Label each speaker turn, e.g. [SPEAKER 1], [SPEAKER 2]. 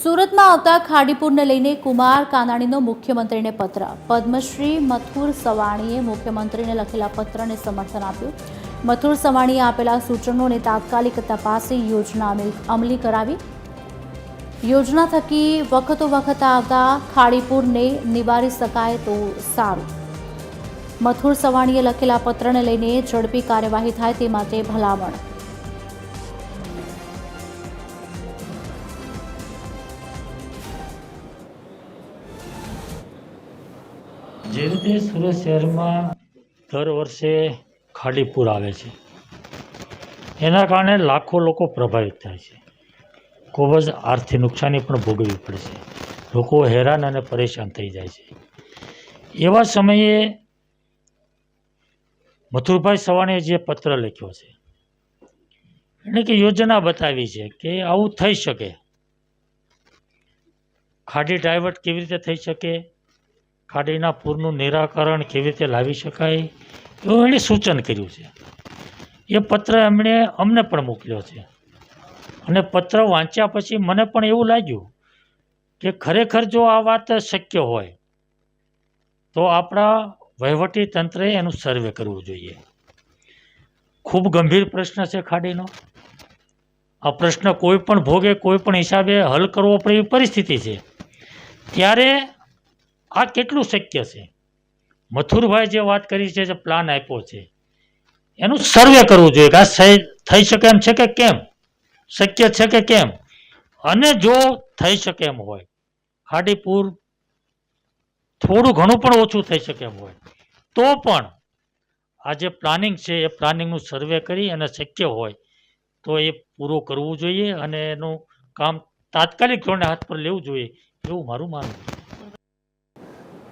[SPEAKER 1] સુરતમાં આવતા ખાડીપુરને લઈને કુમાર કાનાણીનો મુખ્યમંત્રીને પત્ર. પદ્મશ્રી મથુર સવાણીએ મુખ્યમંત્રીને લખેલા પત્રને સમર્થન આપ્યું. મથુર સવાણીએ આપેલા સૂચનોને તાત્કાલિક તપાસી યોજના અમલી કરાવી. યોજના થકી વખતો વખત આવતા ખાડીપુરને નિવારી શકાય તો સારું. મથુર સવાણીએ લખેલા પત્રને લઈને ઝડપી કાર્યવાહી થાય તે માટે ભલામણ.
[SPEAKER 2] જે રીતે સુરત શહેરમાં દર વર્ષે ખાડીપુર આવે છે, એના કારણે લાખો લોકો પ્રભાવિત થાય છે. ખૂબ જ આર્થિક નુકસાની પણ ભોગવવી પડે છે. લોકો હેરાન અને પરેશાન થઈ જાય છે. એવા સમયે મથુરભાઈ સવાણીએ જે પત્ર લખ્યો છે, એટલે કે યોજના બતાવી છે કે આવું થઈ શકે, ખાડી ડાયવર્ટ કેવી રીતે થઈ શકે, ખાડીના પૂરનું નિરાકરણ કેવી રીતે લાવી શકાય, એવું એણે સૂચન કર્યું છે. એ પત્ર એમણે અમને પણ મોકલ્યો છે અને પત્ર વાંચ્યા પછી મને પણ એવું લાગ્યું કે ખરેખર જો આ વાત શક્ય હોય તો આપણા વહીવટી તંત્રએ એનું સર્વે કરવું જોઈએ. ખૂબ ગંભીર પ્રશ્ન છે ખાડીનો. આ પ્રશ્ન કોઈ પણ ભોગે કોઈ પણ હિસાબે હલ કરવો પડે એવી પરિસ્થિતિ છે. ત્યારે આ કેટલું શક્ય છે? મથુરભાઈ જે વાત કરી છે, જે પ્લાન આપ્યો છે, એનું સર્વે કરવું જોઈએ કે આ થઈ શકે એમ છે કે કેમ, શક્ય છે કે કેમ. અને જો થઈ શકે એમ હોય, ખાડીપુર થોડું ઘણું પણ ઓછું થઈ શકે એમ હોય, તો પણ આ જે પ્લાનિંગ છે એ પ્લાનિંગનું સર્વે કરી અને શક્ય હોય તો એ પૂરું કરવું જોઈએ અને એનું કામ તાત્કાલિક ધોરણે હાથ પર લેવું જોઈએ, એવું મારું માનવું છે.